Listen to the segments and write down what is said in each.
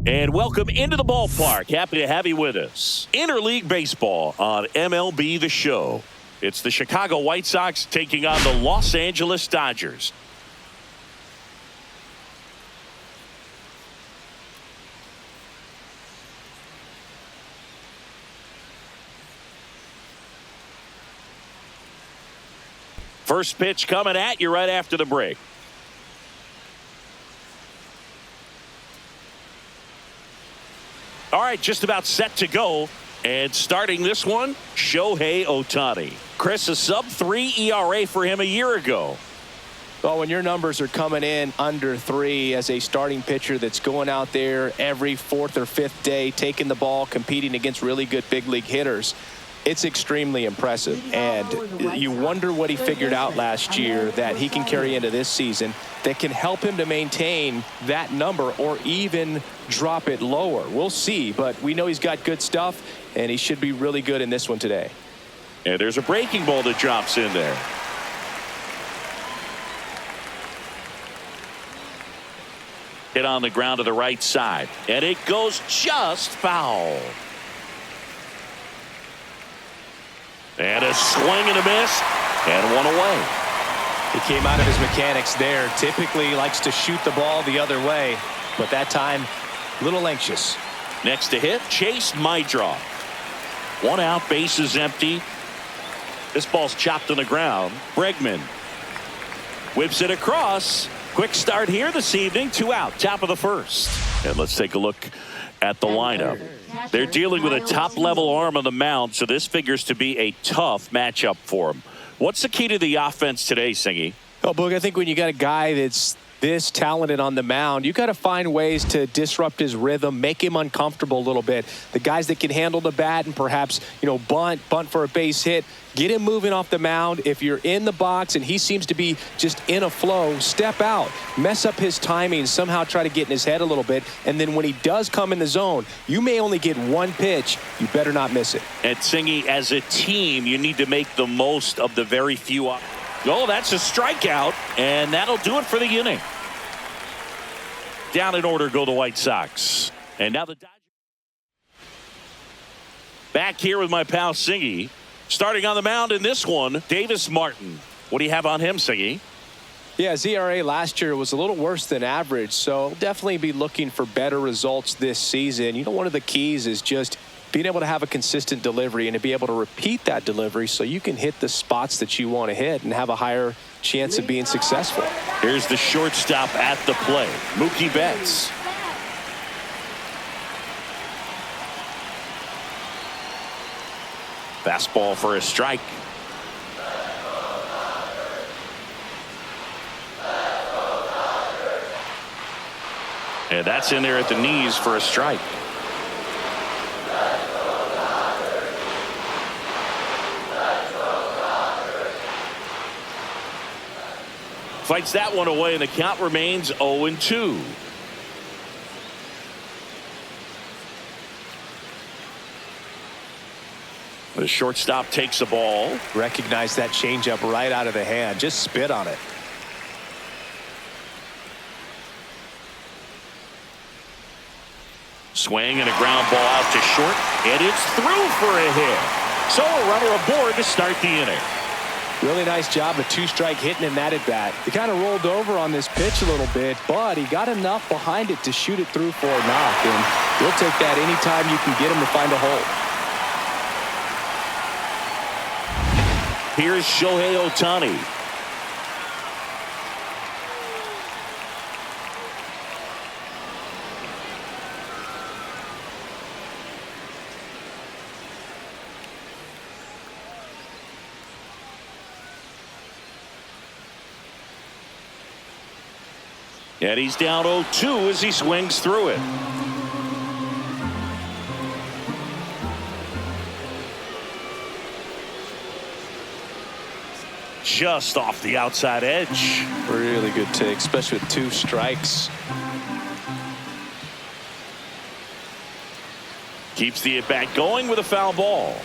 And welcome into the ballpark. Happy to have you with us. Interleague baseball on MLB The Show. It's the Chicago White Sox taking on the Los Angeles Dodgers. First pitch coming at you right after the break. All right, just about set to go. And starting this one, Shohei Ohtani. Chris, a sub-3 ERA for him a year ago. Well, when your numbers are coming in under 3 as a starting pitcher that's going out there every 4th or 5th day, taking the ball, competing against really good big league hitters, it's extremely impressive. And you wonder what he figured out last year that he can carry into this season that can help him to maintain that number or even drop it lower. We'll see, but we know he's got good stuff, and he should be really good in this one today. And there's a breaking ball that drops in there. Hit on the ground to the right side, and it goes just foul. And a swing and a miss, and one away. He came out of his mechanics there. Typically likes to shoot the ball the other way, but that time a little anxious. Next to hit, Chase Mydroff. 1 out, bases empty. This ball's chopped on the ground. Bregman whips it across. Quick start here this evening. 2 out, top of the first. And let's take a look at the lineup. They're dealing with a top-level arm on the mound, so this figures to be a tough matchup for them. What's the key to the offense today, Singy? Oh, Boog, I think when you got a guy that's this talented on the mound, you got to find ways to disrupt his rhythm, make him uncomfortable a little bit. The guys that can handle the bat and perhaps, bunt for a base hit, get him moving off the mound. If you're in the box and he seems to be just in a flow, step out, mess up his timing, somehow try to get in his head a little bit. And then when he does come in the zone, you may only get one pitch. You better not miss it. And Singy, as a team, you need to make the most of the very few. Oh, that's a strikeout, and that'll do it for the inning. Down in order go the White Sox. And now the Dodgers. Back here with my pal Singy. Starting on the mound in this one, Davis Martin. What do you have on him, Singy? Yeah, his ERA last year was a little worse than average, so definitely be looking for better results this season. One of the keys is just being able to have a consistent delivery and to be able to repeat that delivery so you can hit the spots that you want to hit and have a higher chance of being successful. Here's the shortstop at the plate, Mookie Betts. Fastball for a strike. And that's in there at the knees for a strike. Fights that one away, and the count remains 0-2. The shortstop takes the ball. Recognize that changeup right out of the hand. Just spit on it. Swing and a ground ball out to short, and it's through for a hit. So a runner aboard to start the inning. Really nice job of 2-strike hitting in that at bat. He kind of rolled over on this pitch a little bit, but he got enough behind it to shoot it through for a knock, and he'll take that anytime you can get him to find a hole. Here's Shohei Ohtani. And he's down 0-2 as he swings through it. Just off the outside edge. Really good take, especially with 2 strikes. Keeps the at-bat going with a foul ball.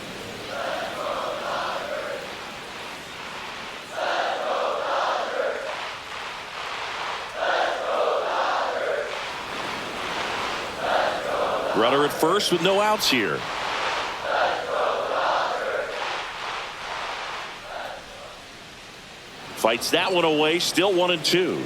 Runner at first with no outs here. Fights that one away. Still 1-2.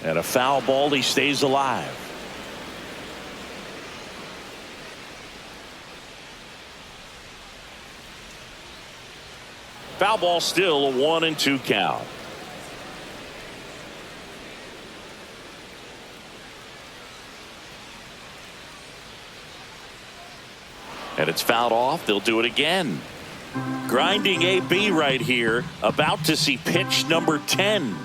And a foul ball. He stays alive. Foul ball, still a 1-2 count. And it's fouled off. They'll do it again. Grinding AB right here. About to see pitch number 10.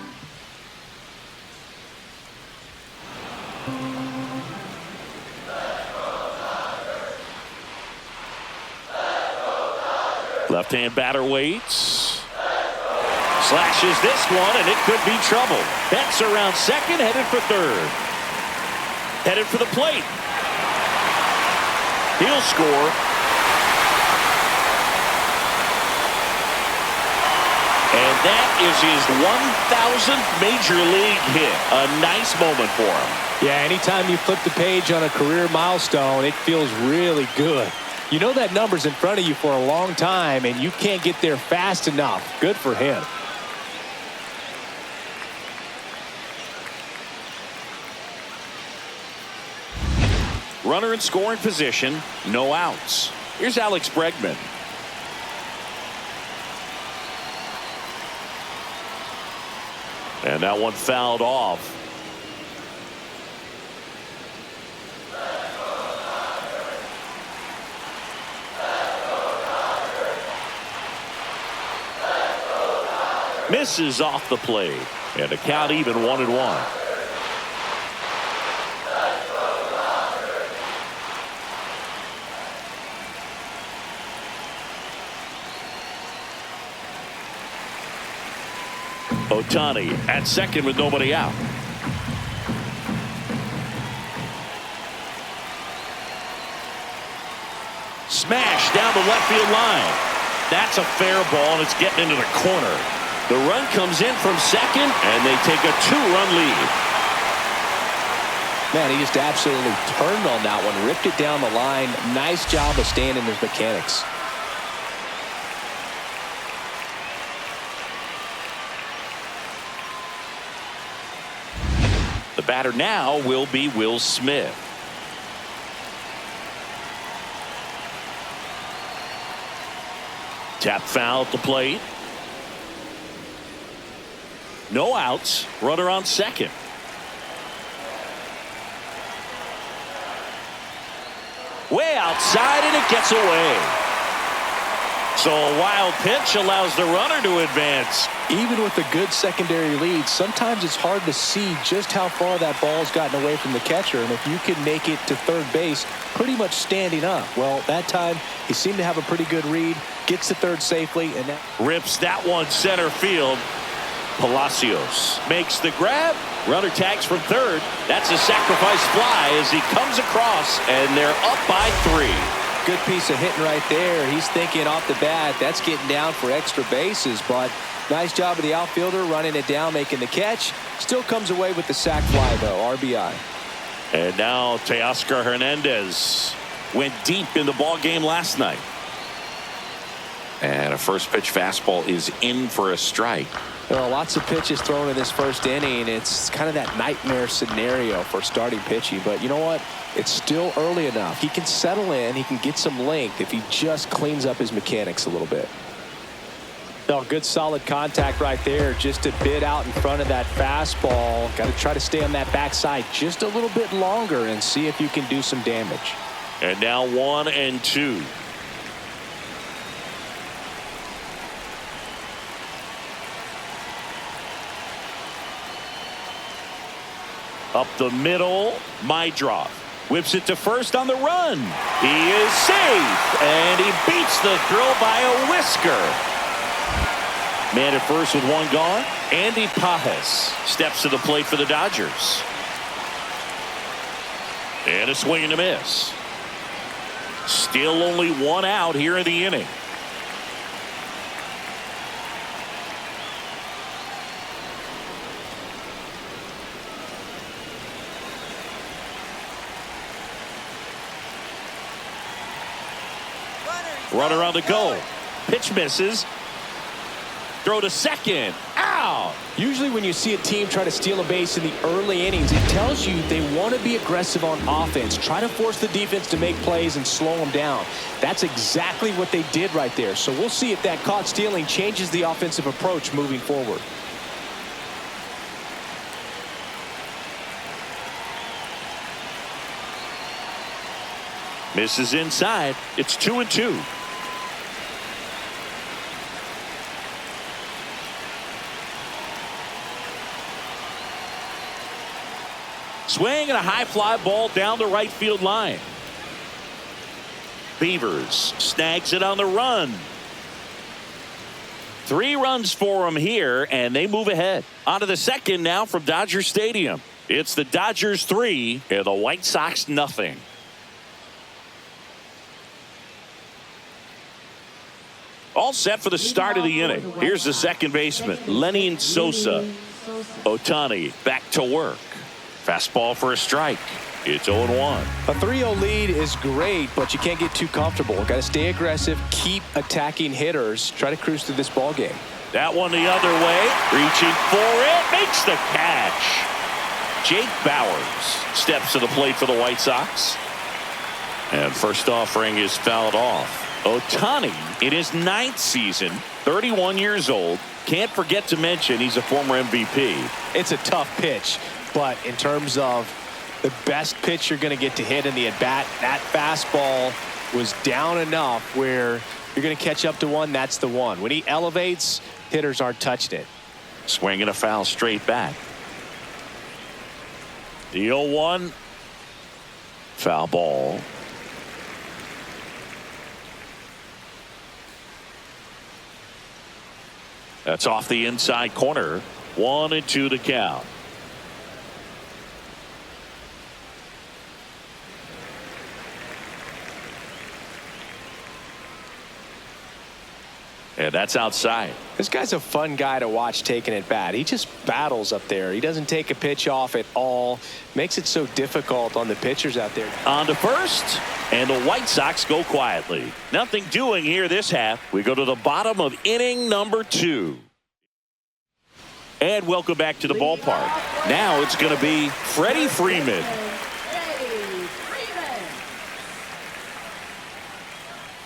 Left-hand batter waits. Slashes this one, and it could be trouble. Betts around second, headed for third. Headed for the plate. He'll score. And that is his 1,000th major league hit. A nice moment for him. Yeah, anytime you flip the page on a career milestone, it feels really good. You know that number's in front of you for a long time, and you can't get there fast enough. Good for him. Runner in scoring position, no outs. Here's Alex Bregman. And that one fouled off. Misses off the plate. And the count even 1-1. Ohtani at second with nobody out. Smash down the left field line. That's a fair ball, and it's getting into the corner. The run comes in from second, and they take a 2-run lead. Man, he just absolutely turned on that one, ripped it down the line. Nice job of staying in his mechanics. The batter now will be Will Smith. Tap foul at the plate. No outs. Runner on second. Way outside, and it gets away. So a wild pitch allows the runner to advance. Even with a good secondary lead, sometimes it's hard to see just how far that ball's gotten away from the catcher. And if you can make it to third base pretty much standing up. Well, that time he seemed to have a pretty good read. Gets to third safely. And that rips that one center field. Palacios makes the grab. Runner tags from third. That's a sacrifice fly as he comes across, and they're up by 3. Good piece of hitting right there. He's thinking off the bat, that's getting down for extra bases, but nice job of the outfielder running it down, making the catch. Still comes away with the sac fly, though. RBI. And now Teoscar Hernandez went deep in the ball game last night. And a first pitch fastball is in for a strike. There are lots of pitches thrown in this first inning. It's kind of that nightmare scenario for starting pitching. But you know what? It's still early enough. He can settle in. He can get some length if he just cleans up his mechanics a little bit. No, good solid contact right there. Just a bit out in front of that fastball. Got to try to stay on that backside just a little bit longer and see if you can do some damage. And now 1-2. Up the middle, Mydroth whips it to first on the run. He is safe, and he beats the throw by a whisker. Man at first with one gone. Andy Pajes steps to the plate for the Dodgers. And a swing and a miss. Still only one out here in the inning. Runner on the go. Pitch misses. Throw to second. Out. Usually when you see a team try to steal a base in the early innings, it tells you they want to be aggressive on offense. Try to force the defense to make plays and slow them down. That's exactly what they did right there. So we'll see if that caught stealing changes the offensive approach moving forward. Misses inside. It's 2-2. Swing and a high fly ball down the right field line. Beavers snags it on the run. 3 runs for him here, and they move ahead. On to the second now from Dodger Stadium. It's the Dodgers 3 and the White Sox nothing. All set for the start of the inning. Here's the second baseman, Lenny Sosa. Ohtani back to work. Fastball for a strike. It's 0-1. A 3-0 lead is great, but you can't get too comfortable. Got to stay aggressive, keep attacking hitters, try to cruise through this ball game. That one the other way, reaching for it, makes the catch. Jake Bauers steps to the plate for the White Sox. And first offering is fouled off. Ohtani in his 9th season, 31 years old. Can't forget to mention he's a former MVP. It's a tough pitch, but in terms of the best pitch you're going to get to hit in the at-bat, that fastball was down enough where you're going to catch up to one. That's the one. When he elevates, hitters aren't touching it. Swinging a foul straight back. The 0-1. Foul ball. That's off the inside corner. 1-2 to count. And that's outside. This guy's a fun guy to watch taking at bat. He just battles up there. He doesn't take a pitch off at all. Makes it so difficult on the pitchers out there. On to first, and the White Sox go quietly. Nothing doing here this half. We go to the bottom of inning number 2. And welcome back to the ballpark. Now it's going to be Freddie Freeman.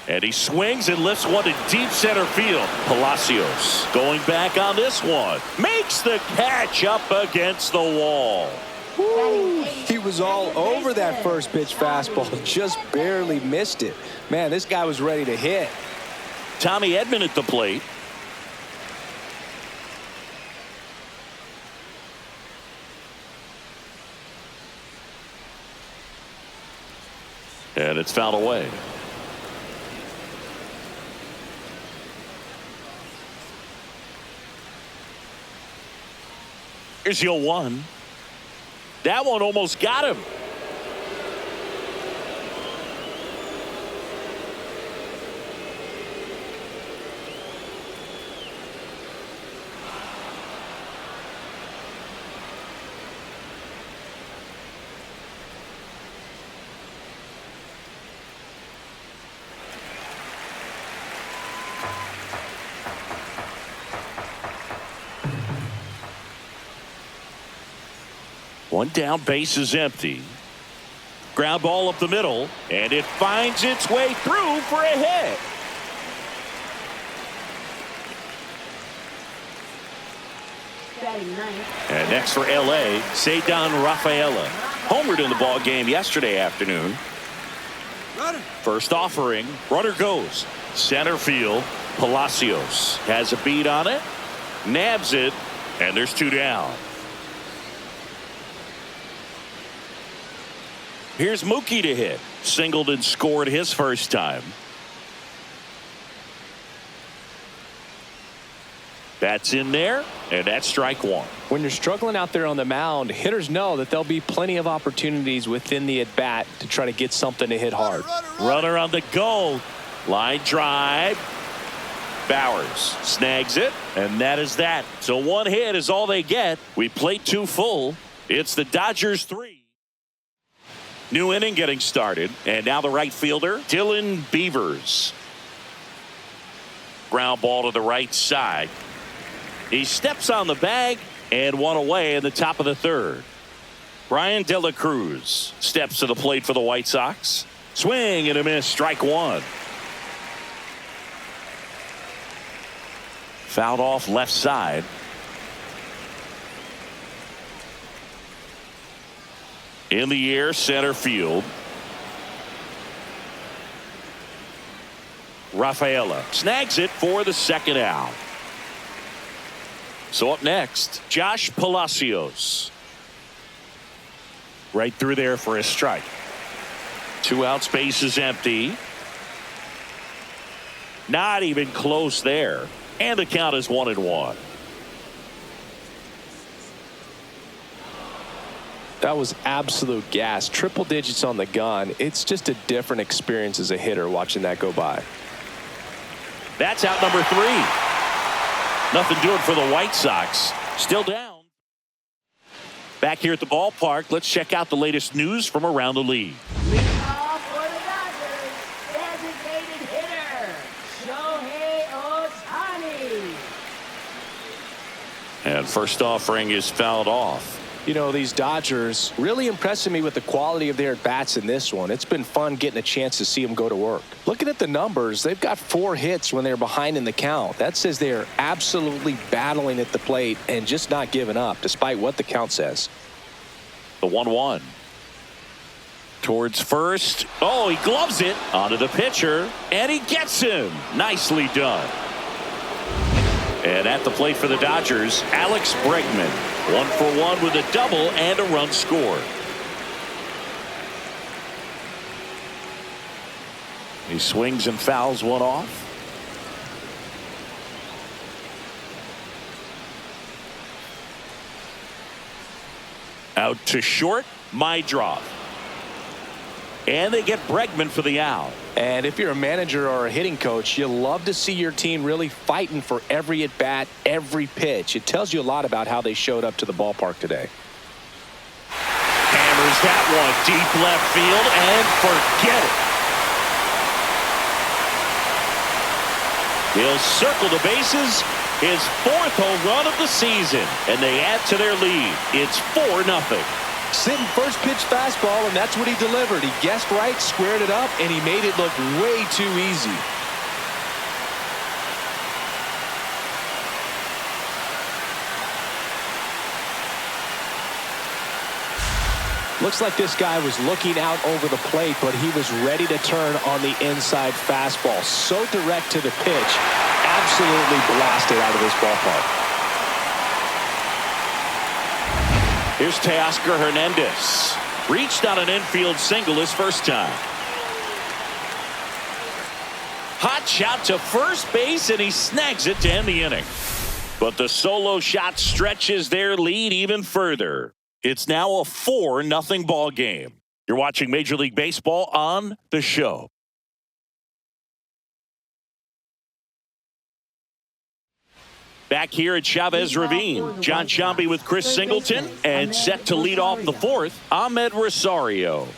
And he swings and lifts one to deep center field. Palacios going back on this one. Makes the catch up against the wall. Woo. He was all over that first pitch fastball. Just barely missed it. Man, this guy was ready to hit. Tommy Edman at the plate. And it's fouled away. Here's your 1. That one almost got him. One down, base is empty. Ground ball up the middle, and it finds its way through for a hit. And next for L.A., Cedar Rafaela. Homered in the ball game yesterday afternoon. First offering, runner goes. Center field, Palacios has a beat on it, nabs it, and there's 2 down. Here's Mookie to hit. Singled and scored his first time. That's in there, and that's strike 1. When you're struggling out there on the mound, hitters know that there'll be plenty of opportunities within the at-bat to try to get something to hit hard. Runner on the go. Line drive. Bauers snags it, and that is that. So 1 hit is all they get. We played 2 full. It's the Dodgers 3. New inning getting started, and now the right fielder, Dylan Beavers. Ground ball to the right side. He steps on the bag and one away in the top of the third. Brian De La Cruz steps to the plate for the White Sox. Swing and a miss, strike one. Fouled off left side. In the air, center field. Rafaela snags it for the second out. So up next, Josh Palacios. Right through there for a strike. 2 outs, base is empty. Not even close there. And the count is 1-1. That was absolute gas. Triple digits on the gun. It's just a different experience as a hitter watching that go by. That's out number 3. Nothing doing for the White Sox. Still down. Back here at the ballpark, let's check out the latest news from around the league. Leadoff for the Dodgers, designated hitter, Shohei Ohtani. And first offering is fouled off. You know, these Dodgers really impressing me with the quality of their at-bats in this one. It's been fun getting a chance to see them go to work. Looking at the numbers, they've got 4 hits when they're behind in the count. That says they're absolutely battling at the plate and just not giving up, despite what the count says. The 1-1. Towards first. Oh, he gloves it onto the pitcher, and he gets him. Nicely done. And at the plate for the Dodgers, Alex Bregman. 1 for 1 with a double and a run scored. He swings and fouls one off. Out to short, Mydrov. And they get Bregman for the out. And if you're a manager or a hitting coach, you love to see your team really fighting for every at-bat, every pitch. It tells you a lot about how they showed up to the ballpark today. Hammers that one deep left field and forget it. He'll circle the bases. His 4th home run of the season. And they add to their lead. It's 4-0. Sitting first pitch fastball, and that's what he delivered. He guessed right, squared it up, and he made it look way too easy. Looks like this guy was looking out over the plate, but he was ready to turn on the inside fastball. So direct to the pitch, absolutely blasted out of this ballpark. Here's Teoscar Hernandez. Reached on an infield single his first time. Hot shot to first base, and he snags it to end the inning. But the solo shot stretches their lead even further. It's now a 4-0 ball game. You're watching Major League Baseball on The Show. Back here at Chavez Ravine, John Sciambi with Chris Singleton, and set to lead off the 4th, Ahmed Rosario.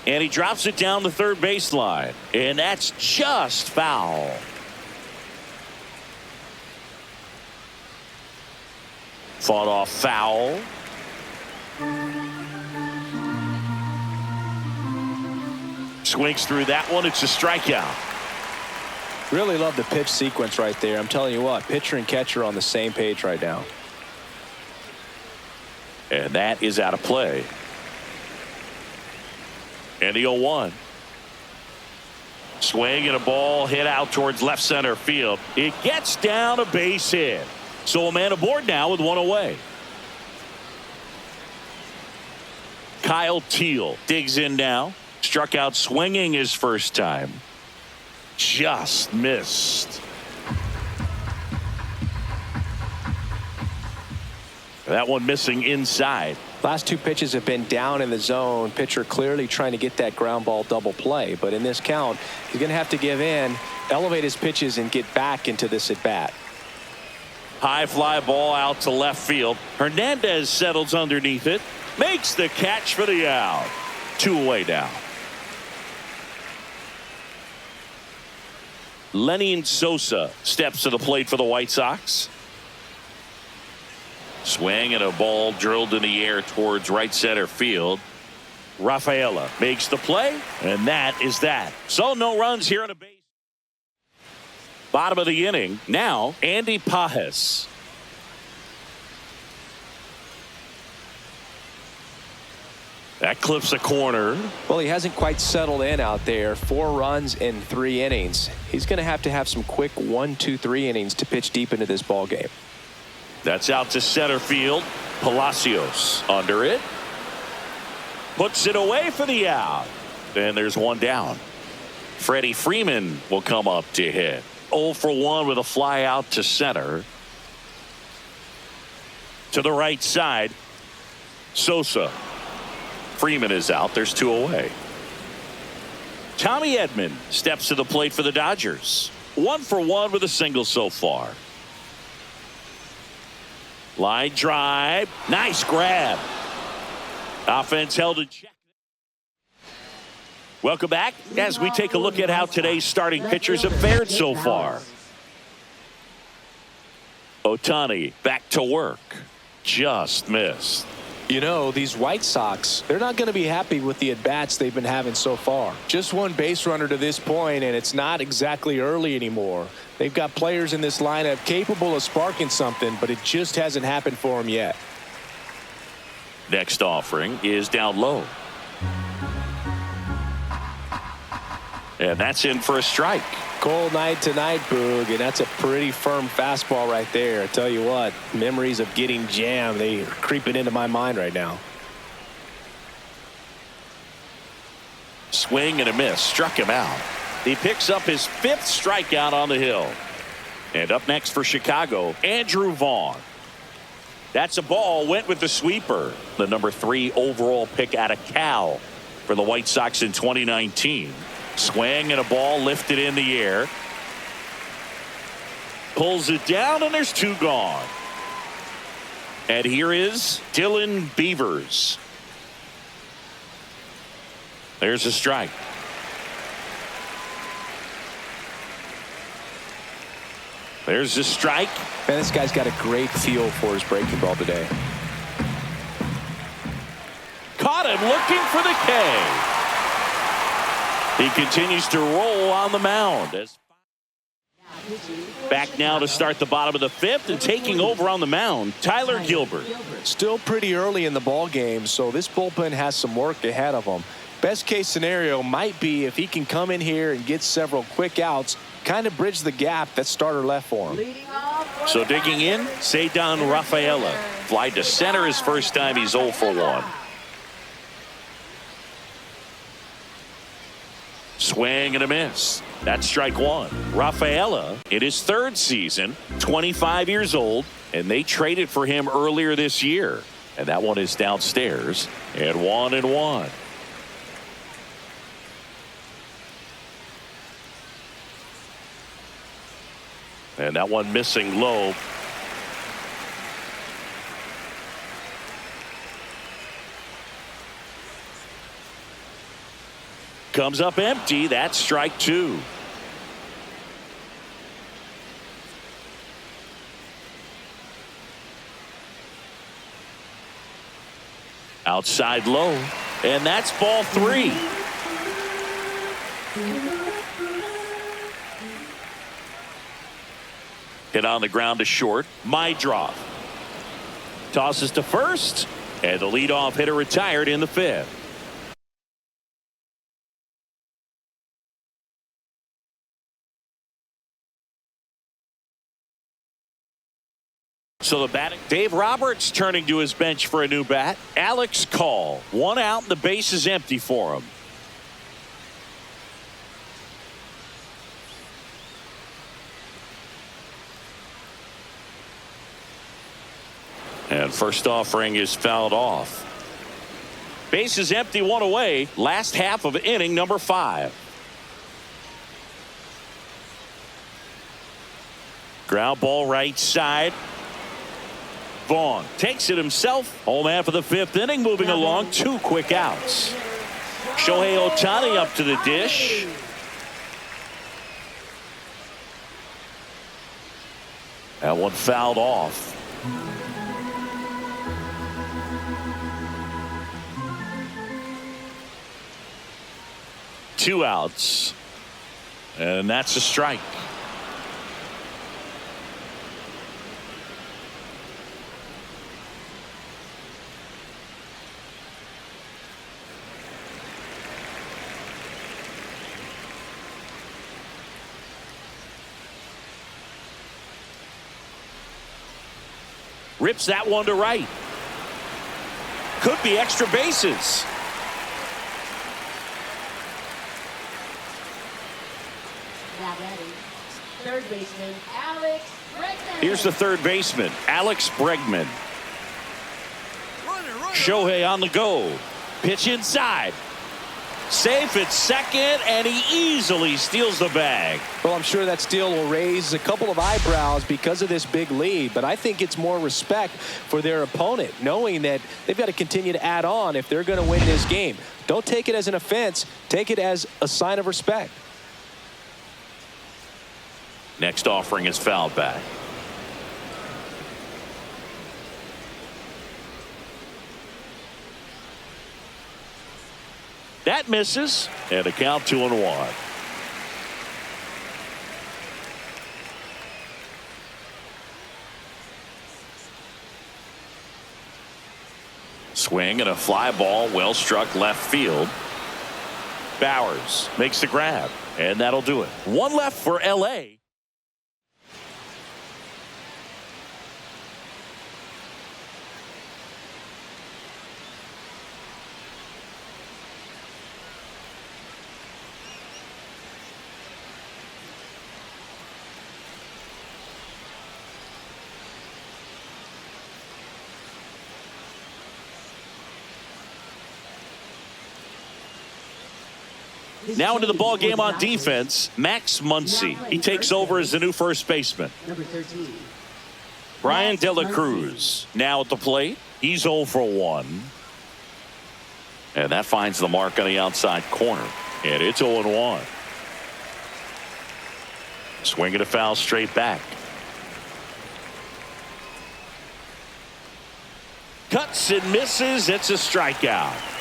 And he drops it down the third baseline, and that's just foul. Fought off foul. Swings through that one. It's a strikeout. Really love the pitch sequence right there. I'm telling you what, pitcher and catcher on the same page right now. And that is out of play. And the 0-1. Swing and a ball hit out towards left center field. It gets down a base hit. So a man aboard now with one away. Kyle Teal digs in now. Struck out swinging his first time. Just missed. That one missing inside. Last two pitches have been down in the zone. Pitcher clearly trying to get that ground ball double play. But in this count, he's going to have to give in, elevate his pitches, and get back into this at bat. High fly ball out to left field. Hernandez settles underneath it. Makes the catch for the out. 2 away now. Lenny Sosa steps to the plate for the White Sox. Swing and a ball drilled in the air towards right center field. Rafaela makes the play, and that is that. So no runs here on a base. Bottom of the inning. Now Andy Pages. That clips a corner. Well, he hasn't quite settled in out there. 4 runs in 3 innings. He's going to have some quick 1, 2, 3 innings to pitch deep into this ball game. That's out to center field. Palacios under it. Puts it away for the out. And there's one down. Freddie Freeman will come up to hit. 0 for 1 with a fly out to center. To the right side. Sosa. Freeman is out. There's 2 away. Tommy Edman steps to the plate for the Dodgers. 1 for 1 with a single so far. Line drive. Nice grab. Offense held in check. Welcome back as we take a look at how today's starting pitchers have fared so far. Ohtani back to work. Just missed. You know, these White Sox, they're not going to be happy with the at-bats they've been having so far. Just 1 base runner to this point, and it's not exactly early anymore. They've got players in this lineup capable of sparking something, but it just hasn't happened for them yet. Next offering is down low. And that's in for a strike. Cold night tonight, Boog, and that's a pretty firm fastball right there. I tell you what, memories of getting jammed, they are creeping into my mind right now. Swing and a miss. Struck him out. He picks up his 5th strikeout on the hill. And up next for Chicago, Andrew Vaughn. That's a ball. Went with the sweeper. The number 3 overall pick out of Cal for the White Sox in 2019. Swing and a ball lifted in the air. Pulls it down, and there's 2 gone. And here is Dylan Beavers. There's a strike. There's a strike. Man, this guy's got a great feel for his breaking ball today. Caught him looking for the K. He continues to roll on the mound. Back now to start the bottom of the 5th, and taking over on the mound, Tyler Gilbert. Still pretty early in the ball game, so this bullpen has some work ahead of him. Best case scenario might be if he can come in here and get several quick outs, kind of bridge the gap that starter left for him. So digging in, Ceddanne Rafaela. Fly to center his first time. He's 0 for 1. Swing and a miss. That's strike 1. Rafaela in his 3rd season, 25 years old, and they traded for him earlier this year. And that one is downstairs and 1-1. And that one missing low. Comes up empty. That's strike 2. Outside low. And that's ball 3. Hit on the ground to short. Mydroff tosses to first. And the leadoff hitter retired in the 5th. So the batting, Dave Roberts turning to his bench for a new bat. Alex Call, 1 out, and the base is empty for him. And first offering is fouled off. Bases empty, one away. Last half of inning number 5. Ground ball right side. Vaughn takes it himself. Home half of the 5th inning, moving along. 2 quick outs. Shohei Ohtani up to the dish. That one fouled off. Two outs. And that's a strike. Rips that one to right. Could be extra bases. Third baseman, Alex Bregman. Here's the third baseman, Alex Bregman. Shohei on the go. Pitch inside. Safe at second, and he easily steals the bag. Well, I'm sure that steal will raise a couple of eyebrows because of this big lead, but I think it's more respect for their opponent, knowing that they've got to continue to add on if they're going to win this game. Don't take it as an offense. Take it as a sign of respect. Next offering is fouled back. That misses, and a count 2-1. Swing and a fly ball, well struck left field. Bowers makes the grab, and that'll do it. One left for LA. Now into the ball game on defense, Max Muncy. He takes over as the new first baseman. Number 13. Brian De La Cruz now at the plate. He's 0 for 1. And that finds the mark on the outside corner. And it's 0-1. Swinging a foul straight back. Cuts and misses. It's a strikeout.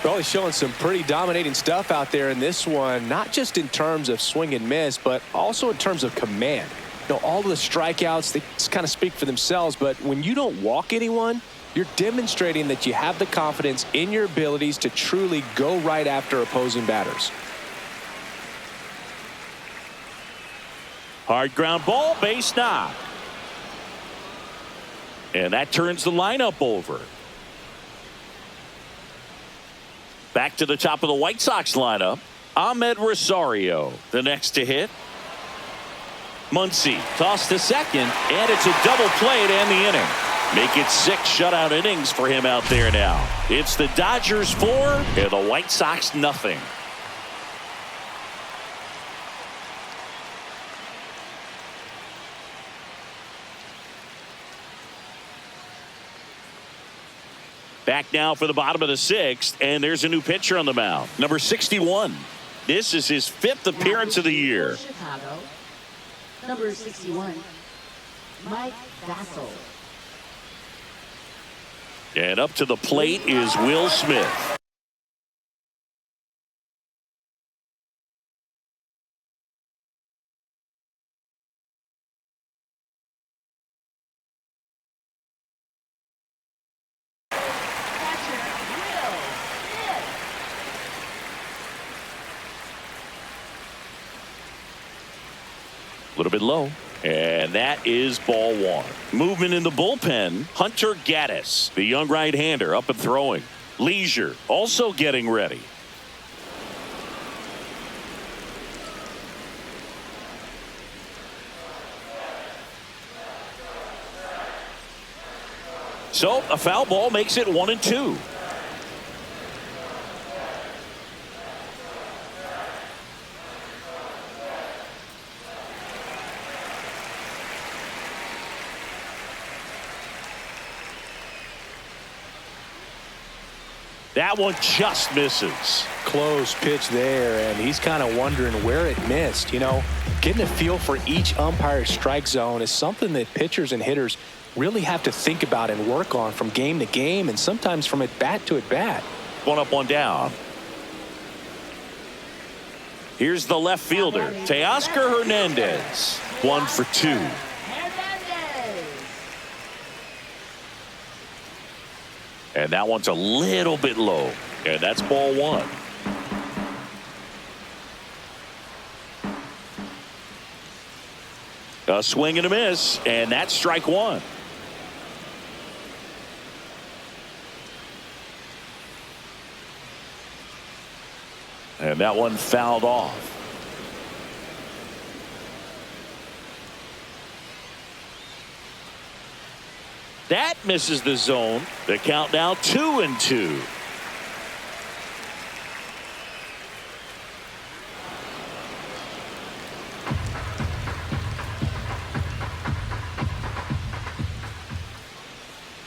Well, he's showing some pretty dominating stuff out there in this one, not just in terms of swing and miss, but also in terms of command. You know, all of the strikeouts, they kind of speak for themselves, but when you don't walk anyone, you're demonstrating that you have the confidence in your abilities to truly go right after opposing batters. Hard ground ball, base knock. And that turns the lineup over. Back to the top of the White Sox lineup. Ahmed Rosario, the next to hit. Muncy tossed to second, and it's a double play to end the inning. Make it 6 shutout innings for him out there now. It's the Dodgers 4 and the White Sox nothing. Back now for the bottom of the 6th, and there's a new pitcher on the mound. Number 61. This is his 5th appearance of the year. Chicago. Number 61. Mike Vassell. And up to the plate is Will Smith. A little bit low. And that is ball 1. Movement in the bullpen. Hunter Gaddis, the young right-hander, up and throwing. Leisure also getting ready. So a foul ball makes it 1-2. That one just misses. Close pitch there, and he's kind of wondering where it missed. You know, getting a feel for each umpire's strike zone is something that pitchers and hitters really have to think about and work on from game to game, and sometimes from at bat to at bat. One up, one down. Here's the left fielder, Teoscar Hernandez. 1 for 2. Hernandez. And that one's a little bit low. And that's ball 1. A swing and a miss, and that's strike 1. And that one fouled off. That misses the zone. The count now 2-2.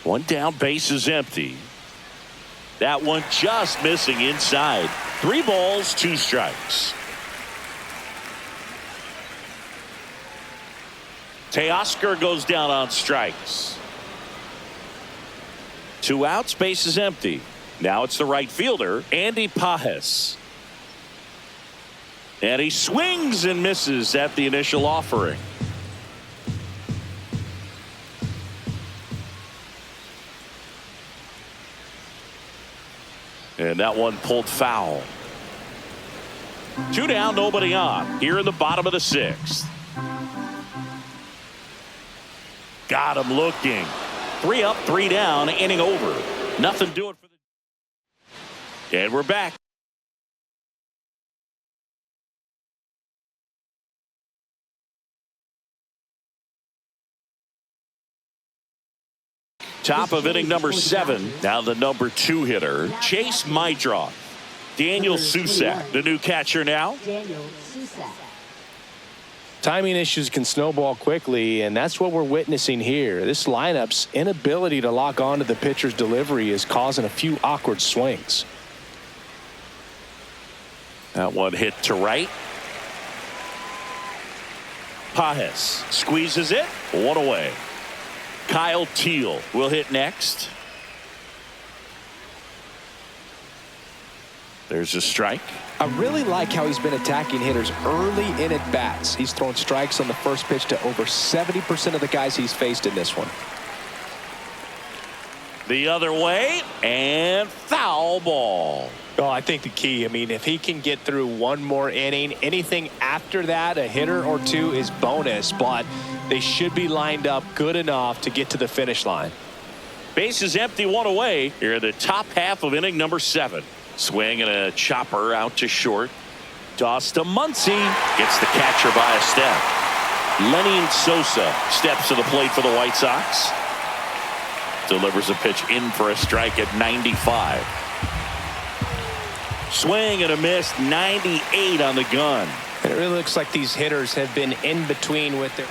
One down, base is empty. That one just missing inside. 3 balls, 2 strikes. Teoscar goes down on strikes. 2 outs, base is empty. Now it's the right fielder, Andy Pajes. And he swings and misses at the initial offering. And that one pulled foul. 2 down, nobody on. Here in the bottom of the 6th. Got him looking. 3 up, 3 down, inning over. Nothing doing for the. And we're back. Top of inning number 7. Now the number 2 hitter, Chase Mydroth. Daniel Susac, the new catcher now. Daniel Susac. Timing issues can snowball quickly, and that's what we're witnessing here. This lineup's inability to lock onto the pitcher's delivery is causing a few awkward swings. That one hit to right. Pajes squeezes it. 1 away. Kyle Teal will hit next. There's a strike. I really like how he's been attacking hitters early in at bats. He's thrown strikes on the first pitch to over 70% of the guys he's faced in this one. The other way, and foul ball. Oh, I think the key, I mean, if he can get through one more inning, anything after that, a hitter or 2 is bonus, but they should be lined up good enough to get to the finish line. Base is empty, 1 away. Here in the top half of inning number 7. Swing and a chopper out to short. Toss to Muncy. Gets the catcher by a step. Lenny Sosa steps to the plate for the White Sox. Delivers a pitch in for a strike at 95. Swing and a miss, 98 on the gun. And it really looks like these hitters have been in between with their.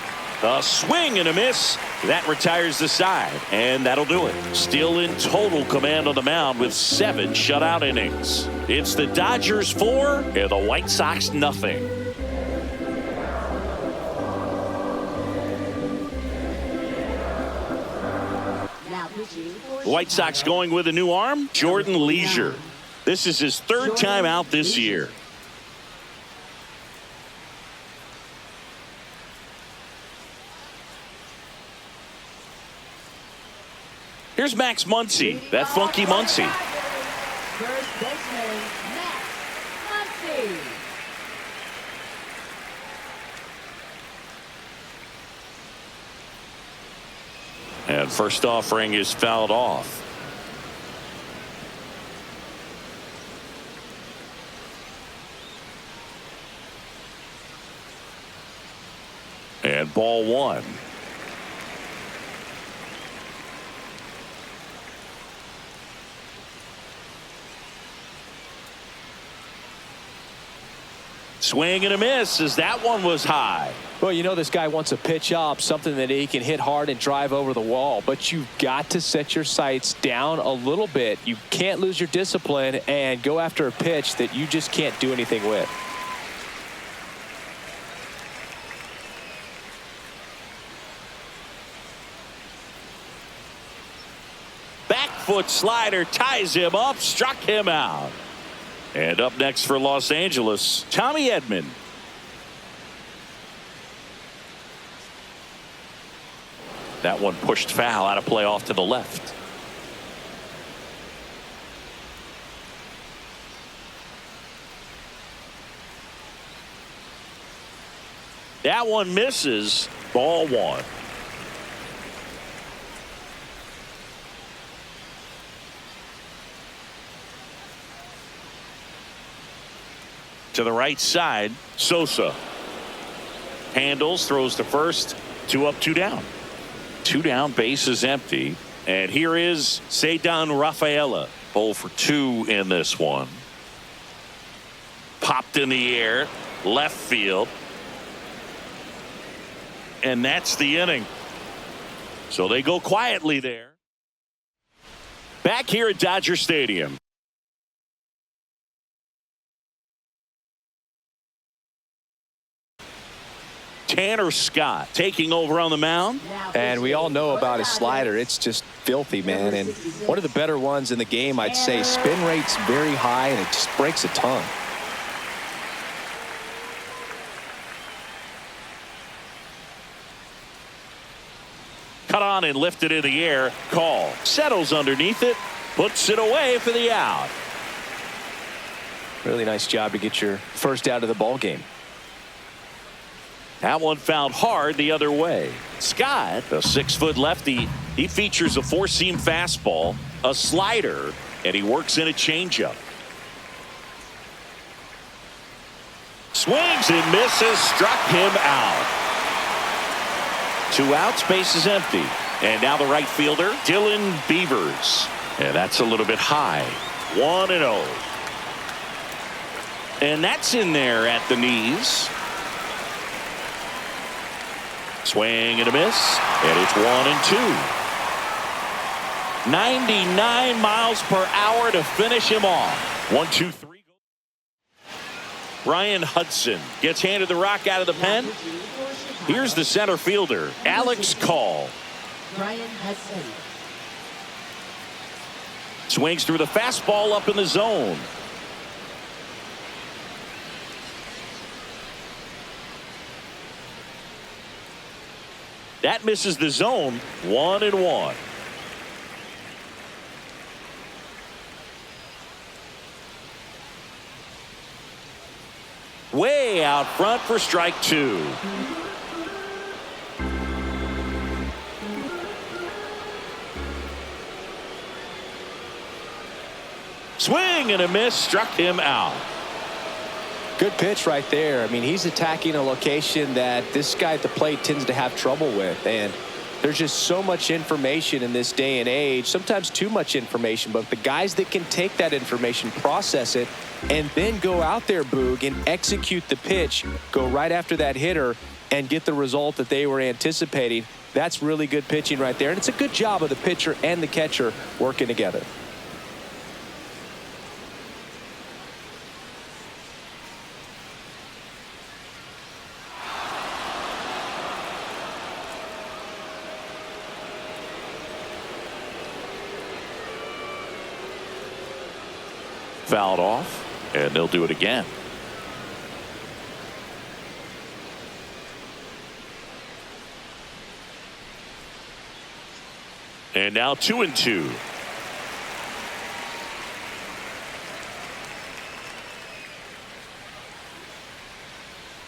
A swing and a miss. That retires the side, and that'll do it. Still in total command on the mound with 7 shutout innings. It's the Dodgers 4 and the White Sox nothing. The White Sox going with a new arm, Jordan Leisure. This is his 3rd time out this year. Here's Max Muncy, that funky Muncy. First baseman, Max Muncy. And first offering is fouled off. And ball 1. Swing and a miss as that one was high. Well, you know this guy wants a pitch up, something that he can hit hard and drive over the wall. But you've got to set your sights down a little bit. You can't lose your discipline and go after a pitch that you just can't do anything with. Back foot slider ties him up, struck him out. And up next for Los Angeles, Tommy Edman. That one pushed foul, out of play off to the left. That one misses. Ball one. To the right side, Sosa handles, throws to first. 2 up, 2 down. 2 down, base is empty. And here is Ceddanne Rafaela. 0 for 2 in this one. Popped in the air, left field. And that's the inning. So they go quietly there. Back here at Dodger Stadium. Tanner Scott taking over on the mound. And we all know about his slider. It's just filthy, man. And one of the better ones in the game, I'd say. Spin rate's very high, and it just breaks a ton. Cut on and lifted in the air. Call. Settles underneath it. Puts it away for the out. Really nice job to get your first out of the ball game. That one fouled hard the other way. Scott, a 6-foot lefty, he features a 4-seam fastball, a slider, and he works in a changeup. Swings and misses, struck him out. 2 outs, base is empty. And now the right fielder, Dylan Beavers. And that's a little bit high. 1-0. And that's in there at the knees. Swing and a miss, and it's 1-2. 99 miles per hour to finish him off. 1, 2, 3. Brian Hudson gets handed the rock out of the pen. Here's the center fielder, Alex Call. Brian Hudson. Swings through the fastball up in the zone. That misses the zone. 1-1. Way out front for strike 2. Swing and a miss, struck him out. Good pitch right there. I mean, he's attacking a location that this guy at the plate tends to have trouble with. And there's just so much information in this day and age, sometimes too much information. But the guys that can take that information, process it, and then go out there, Boog, and execute the pitch, go right after that hitter and get the result that they were anticipating, that's really good pitching right there. And it's a good job of the pitcher and the catcher working together. Fouled off, and they'll do it again. And now 2-2.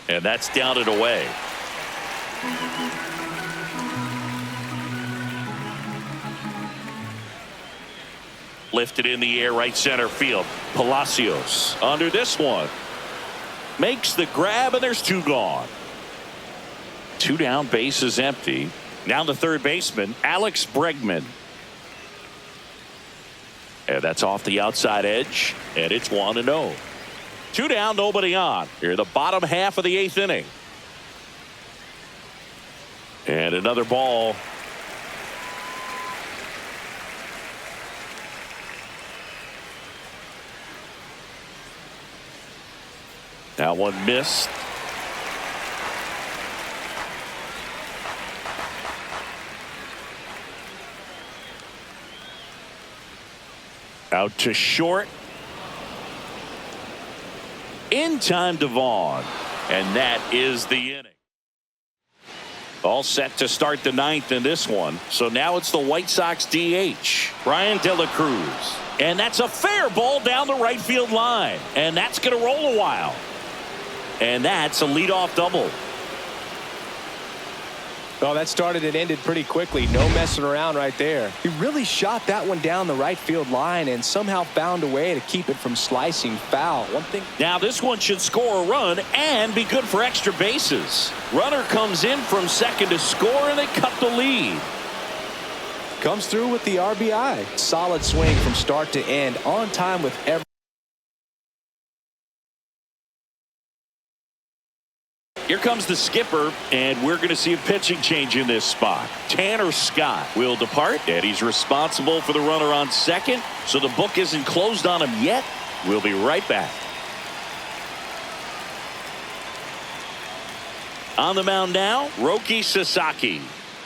And that's down and away. Lifted in the air, right center field. Palacios under this one. Makes the grab, and there's 2 gone. 2 down, base is empty. Now the third baseman, Alex Bregman. And that's off the outside edge, and it's 1-0. Two down, nobody on. Here, the bottom half of the 8th inning. And another ball. That one missed. Out to short. In time to Vaughn. And that is the inning. All set to start the 9th in this one. So now it's the White Sox DH, Brian De La Cruz. And that's a fair ball down the right field line. And that's going to roll a while. And that's a leadoff double. Oh, that started and ended pretty quickly. No messing around right there. He really shot that one down the right field line and somehow found a way to keep it from slicing foul. One thing. Now this one should score a run and be good for extra bases. Runner comes in from second to score, and they cut the lead. Comes through with the RBI. Solid swing from start to end, on time with every. Here comes the skipper, and we're going to see a pitching change in this spot. Tanner Scott will depart, and he's responsible for the runner on second, so the book isn't closed on him yet. We'll be right back. On the mound now, Roki Sasaki.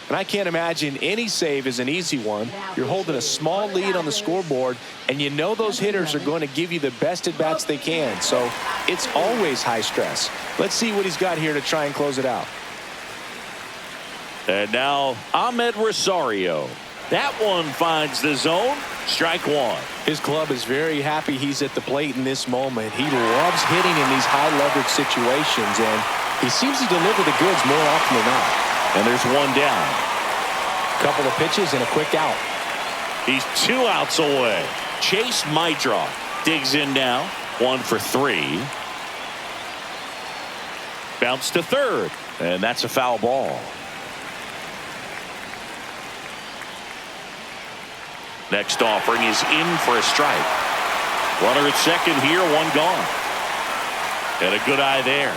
And I can't imagine any save is an easy one. You're holding a small lead on the scoreboard, and you know those hitters are going to give you the best at-bats they can. So it's always high stress. Let's see what he's got here to try and close it out. And now Ahmed Rosario. That one finds the zone. Strike one. His club is very happy he's at the plate in this moment. He loves hitting in these high-leverage situations, and he seems to deliver the goods more often than not. And there's one down. Couple of pitches and a quick out. He's 2 outs away. Chase Mydra digs in now. 1 for 3. Bounce to third. And that's a foul ball. Next offering is in for a strike. Runner at second here, one gone. And a good eye there.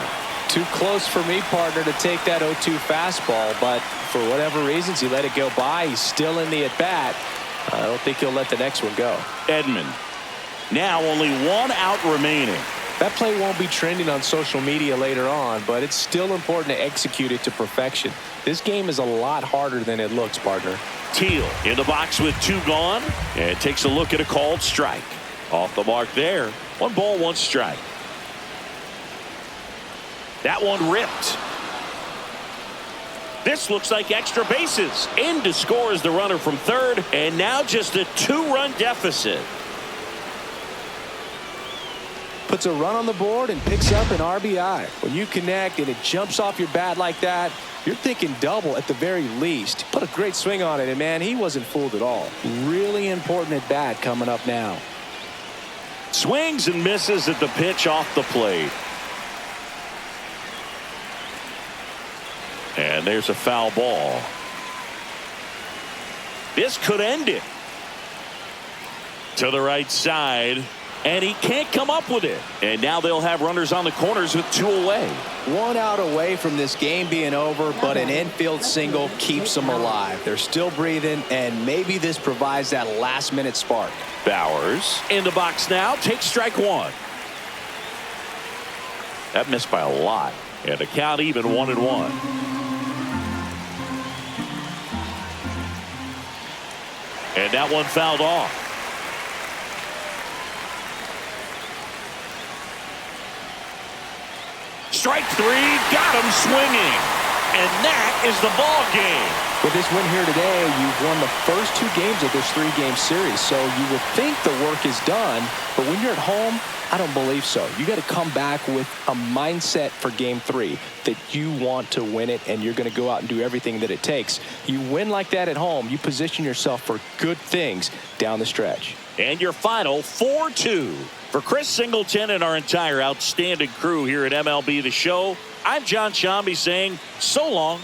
Too close for me, partner, to take that 0-2 fastball, but for whatever reasons he let it go by. He's still in the at-bat. I don't think he'll let the next one go. Edman. Now only 1 out remaining. That play won't be trending on social media later on, but it's still important to execute it to perfection. This game is a lot harder than it looks, partner. Teal in the box with 2 gone, and takes a look at a called strike. Off the mark there. 1 ball, 1 strike. That one ripped. This looks like extra bases. In to score is the runner from third, and now just a 2-run deficit. Puts a run on the board and picks up an RBI. When you connect and it jumps off your bat like that, you're thinking double at the very least. Put a great swing on it, and man, he wasn't fooled at all. Really important at bat coming up now. Swings and misses at the pitch off the plate. And there's a foul ball. This could end it. To the right side. And he can't come up with it. And now they'll have runners on the corners with 2 away. 1 out away from this game being over, but an infield single keeps them alive. They're still breathing, and maybe this provides that last-minute spark. Bowers in the box now. Takes strike 1. That missed by a lot. And the count even 1-1. And that one fouled off. Strike 3, got him swinging. And that is the ball game. With this win here today, you've won the first 2 games of this 3-game series. So you would think the work is done, but when you're at home, I don't believe so. You got to come back with a mindset for game 3 that you want to win it, and you're going to go out and do everything that it takes. You win like that at home, you position yourself for good things down the stretch. And your final 4-2. For Chris Singleton and our entire outstanding crew here at MLB The Show, I'm John Shambi saying so long